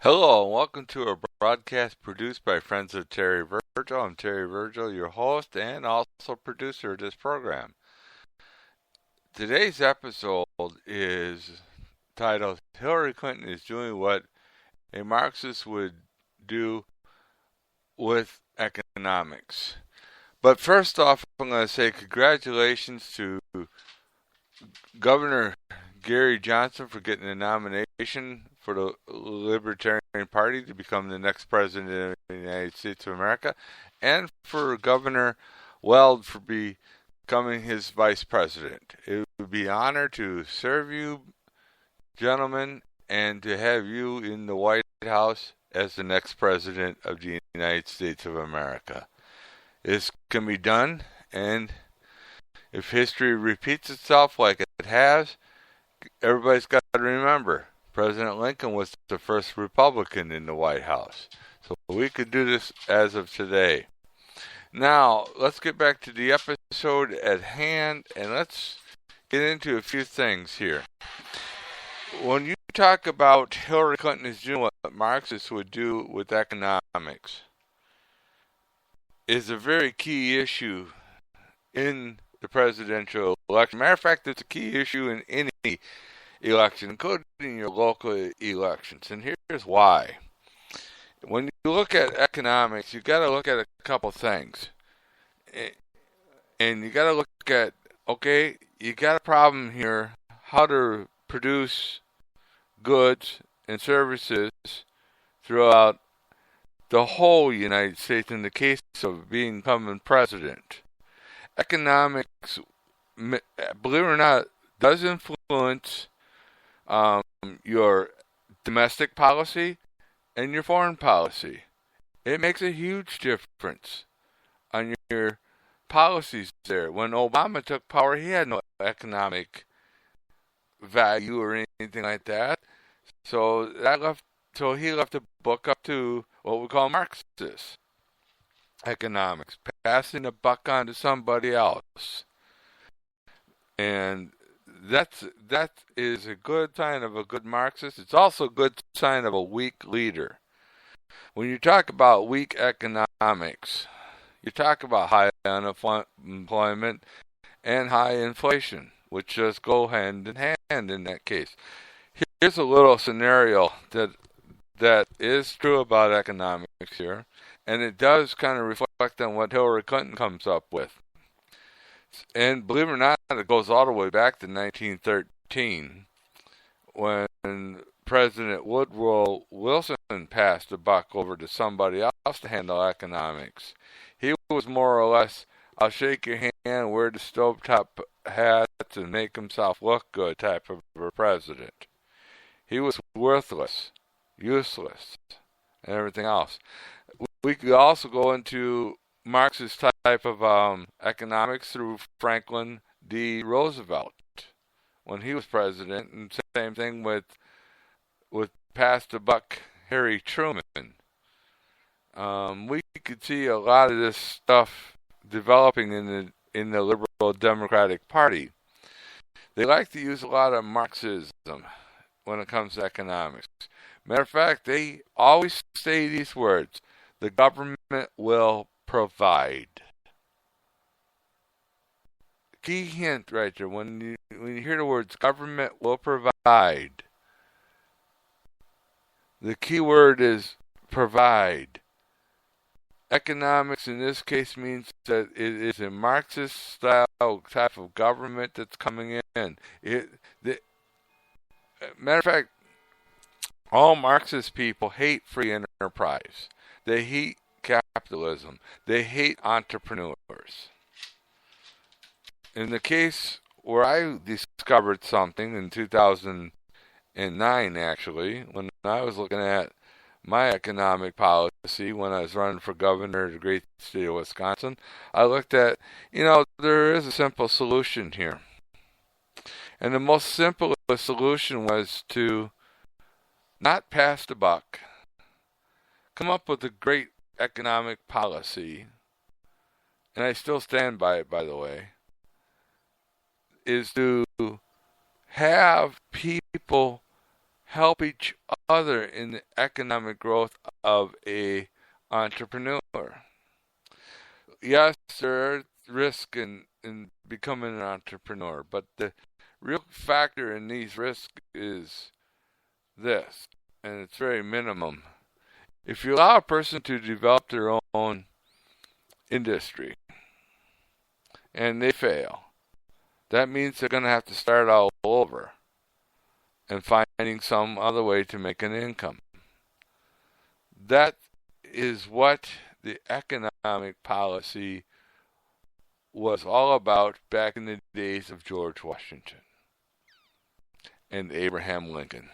Hello, and welcome to a broadcast produced by Friends of Terry Virgil. I'm Terry Virgil, your host and also producer of this program. Today's episode is titled Hillary Clinton is Doing What a Marxist Would Do with Economics. But first off, I'm going to say congratulations to Governor Gary Johnson for getting a nomination for the Libertarian Party to become the next president of the United States of America, and for Governor Weld for becoming his vice president. It would be an honor to serve you, gentlemen, and to have you in the White House as the next president of the United States of America. This can be done, and if history repeats itself like it has, everybody's got to remember President Lincoln was the first Republican in the White House. So we could do this as of today. Now, let's get back to the episode at hand and let's get into a few things here. When you talk about Hillary Clinton is doing what Marxists would do with economics, is a very key issue in the presidential election. Matter of fact, it's a key issue in any election, including your local elections. And here's why. When you look at economics, you got to look at a couple things. And you got to look at, okay, you got a problem here, how to produce goods and services throughout the whole United States in the case of becoming president. Economics, believe it or not, does influence your domestic policy and your foreign policy. It makes a huge difference on your policies there. When Obama took power, he had no economic value or anything like that. So he left the book up to what we call marxist economics, passing the buck on to somebody else. And that is a good sign of a good Marxist. It's also a good sign of a weak leader. When you talk about weak economics, you talk about high unemployment and high inflation, which just go hand in hand in that case. Here's a little scenario that is true about economics here, and it does kind of reflect on what Hillary Clinton comes up with. And believe it or not, it goes all the way back to 1913 when President Woodrow Wilson passed the buck over to somebody else to handle economics. He was more or less, I'll shake your hand, wear the stovetop hats, and make himself look good type of a president. He was worthless, useless, and everything else. We could also go into Marxist type of economics through Franklin D. Roosevelt when he was president, and same thing with pass the buck Harry Truman. We could see a lot of this stuff developing in the Liberal Democratic Party. They like to use a lot of Marxism when it comes to economics. Matter of fact, they always say these words: the government will provide. Key hint right there. When you hear the words government will provide, the key word is provide. Economics in this case means that it is a Marxist style type of government that's coming in. Matter of fact, all Marxist people hate free enterprise. They hate capitalism. They hate entrepreneurs. In the case where I discovered something in 2009, actually, when I was looking at my economic policy when I was running for governor of the great state of Wisconsin, I looked at, there is a simple solution here. And the most simplest solution was to not pass the buck, come up with a great economic policy, and I still stand by it, by the way, is to have people help each other in the economic growth of a entrepreneur. Yes, there are risks in becoming an entrepreneur, but the real factor in these risks is this, and it's very minimum. If you allow a person to develop their own industry and they fail, that means they're going to have to start all over and finding some other way to make an income. That is what the economic policy was all about back in the days of George Washington and Abraham Lincoln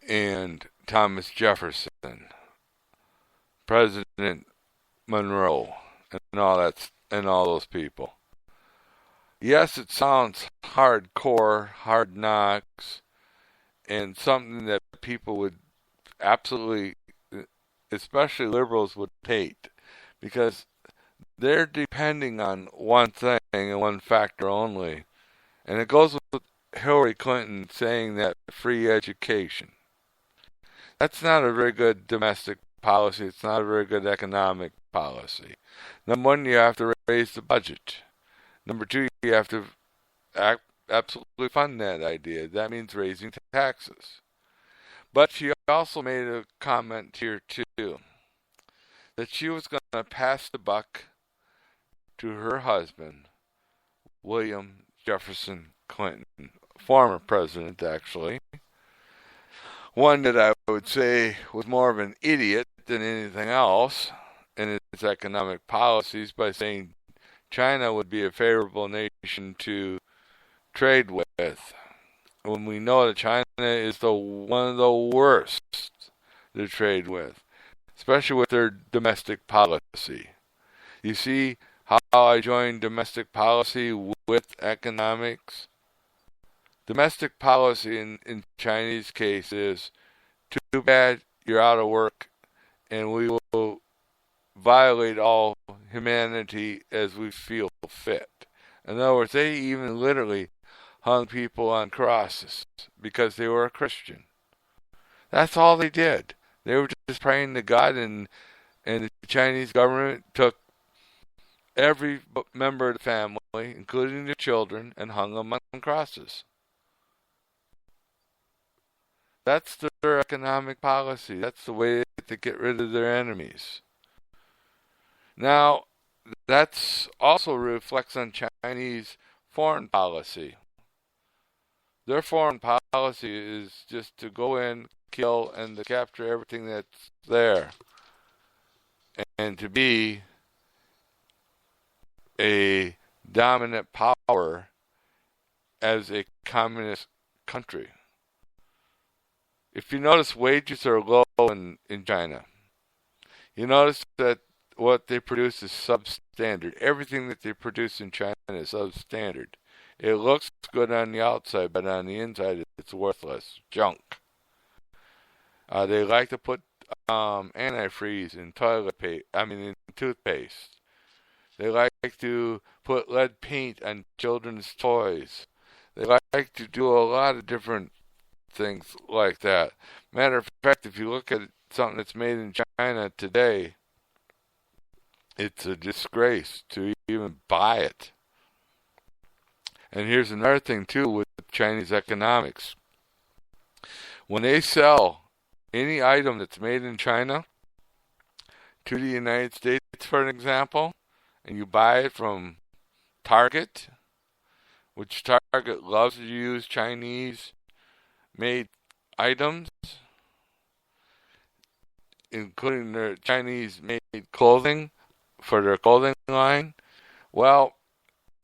and Thomas Jefferson, President Monroe, and all those people. Yes, it sounds hardcore, hard knocks, and something that people would absolutely, especially liberals, would hate, because they're depending on one thing and one factor only. And it goes with Hillary Clinton saying that free education. That's not a very good domestic policy. It's not a very good economic policy. Number one, you have to raise the budget. Number two, you have to absolutely fund that idea. That means raising taxes. But she also made a comment here, too, that she was going to pass the buck to her husband, William Jefferson Clinton, former president, actually. One that I would say was more of an idiot than anything else in its economic policies, by saying China would be a favorable nation to trade with, when we know that China is one of the worst to trade with, especially with their domestic policy. You see how I joined domestic policy with economics? Domestic policy in Chinese case is, too bad you're out of work, and we will violate all humanity as we feel fit. In other words, they even literally hung people on crosses because they were a Christian. That's all they did. They were just praying to God, and the Chinese government took every member of the family, including the children, and hung them on crosses. That's their economic policy. That's the way to get rid of their enemies. Now, that also reflects on Chinese foreign policy. Their foreign policy is just to go in, kill, and to capture everything that's there, and to be a dominant power as a communist country. If you notice, wages are low in China. You notice that what they produce is substandard. Everything that they produce in China is substandard. It looks good on the outside, but on the inside, it's worthless junk. They like to put antifreeze in in toothpaste. They like to put lead paint on children's toys. They like to do a lot of different things like that. Matter of fact, if you look at something that's made in China today, it's a disgrace to even buy it. And here's another thing, too, with Chinese economics. When they sell any item that's made in China to the United States, for an example, and you buy it from Target, which Target loves to use Chinese-made items, including their Chinese-made clothing for their clothing line. Well,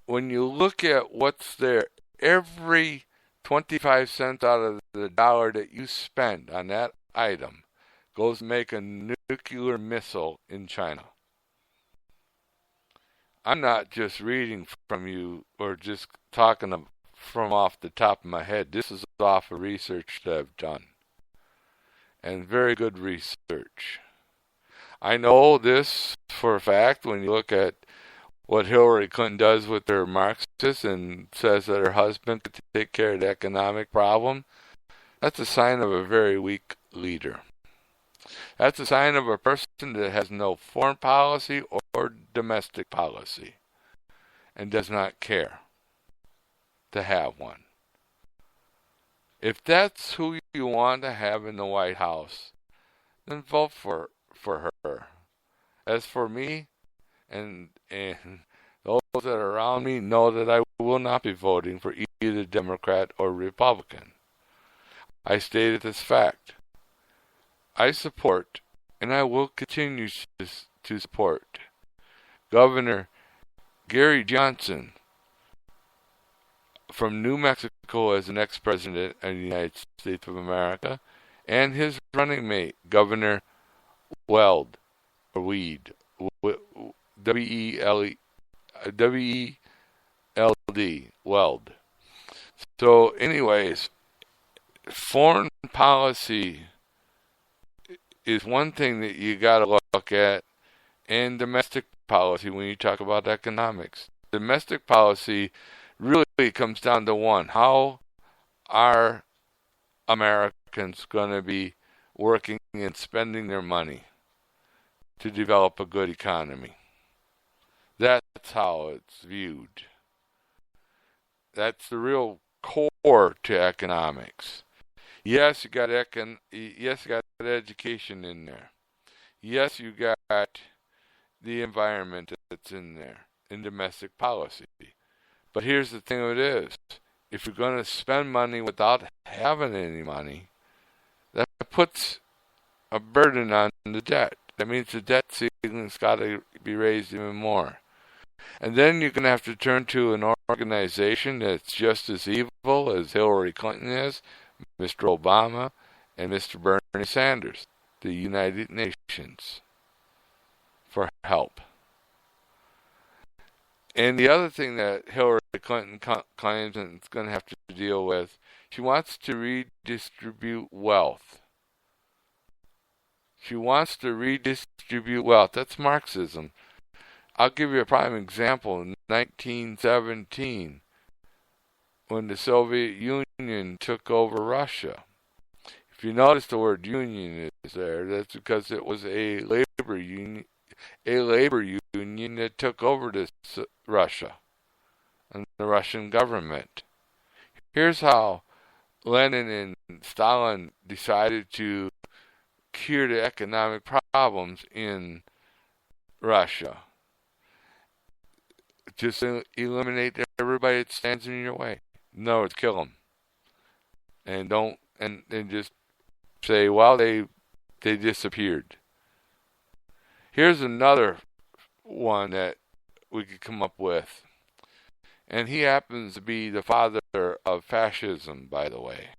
when you look at what's there, every 25 cents out of the dollar that you spend on that item goes to make a nuclear missile in China. I'm not just reading from you or just talking from off the top of my head. This is off of research that I've done, and very good research. I know this for a fact when you look at what Hillary Clinton does with her Marxists and says that her husband could take care of the economic problem, that's a sign of a very weak leader. That's a sign of a person that has no foreign policy or domestic policy and does not care to have one. If that's who you want to have in the White House, then vote for her. As for me, and those that are around me know that I will not be voting for either Democrat or Republican. I stated this fact. I support, and I will continue to support, Governor Gary Johnson from New Mexico as the next president of the United States of America, and his running mate, Governor Weld, or Weed, W-E-L-D, Weld. So anyways, foreign policy is one thing that you got to look at, and domestic policy when you talk about economics. Domestic policy really comes down to one: how are Americans going to be working and spending their money to develop a good economy? That's how it's viewed. That's the real core to economics. Yes, you got education in there. Yes, you got the environment that's in there in domestic policy. But here's the thing of it is, if you're going to spend money without having any money, that puts a burden on the debt. That means the debt ceiling's got to be raised even more. And then you're going to have to turn to an organization that's just as evil as Hillary Clinton is, Mr. Obama, and Mr. Bernie Sanders, the United Nations, for help. And the other thing that Hillary Clinton claims and is going to have to deal with, she wants to redistribute wealth. She wants to redistribute wealth. That's Marxism. I'll give you a prime example. In 1917, when the Soviet Union took over Russia. If you notice the word union is there, that's because it was a labor union that took over Russia and the Russian government. Here's how Lenin and Stalin decided to cure the economic problems in Russia. Just eliminate everybody that stands in your way. No, it's kill them. And don't, and just say, well, they disappeared. Here's another one that we could come up with. And he happens to be the father of fascism, by the way.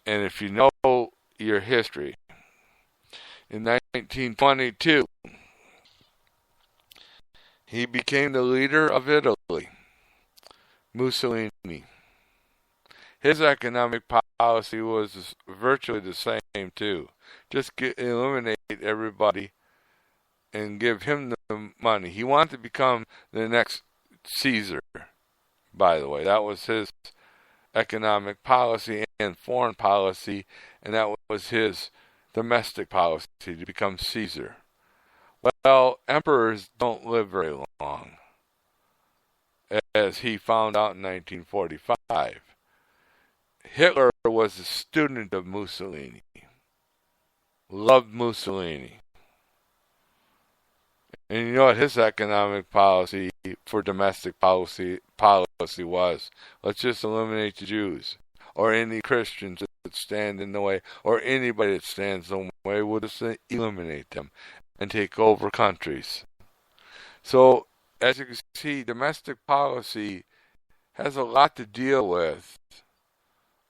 And if you know your history, in 1922, he became the leader of Italy, Mussolini. His economic policy was virtually the same, too. Just eliminate everybody and give him the money. He wanted to become the next Caesar, by the way. That was his economic policy and foreign policy, and that was his domestic policy, to become Caesar. Well, emperors don't live very long, as he found out in 1945. Hitler was a student of Mussolini, loved Mussolini. And you know what his economic policy for domestic policy was? Let's just eliminate the Jews, or any Christians that stand in the way, or anybody that stands in the way. We'll just eliminate them and take over countries. So, as you can see, domestic policy has a lot to deal with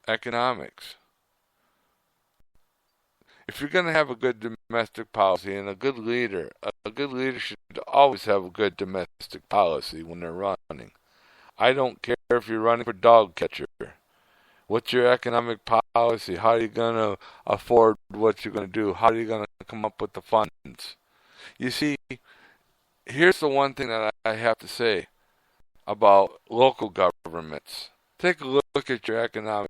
economics. If you're going to have a good domestic policy and a good leader should always have a good domestic policy when they're running. I don't care if you're running for dog catcher. What's your economic policy? How are you going to afford what you're going to do? How are you going to come up with the funds? You see, here's the one thing that I have to say about local governments. Take a look at your economic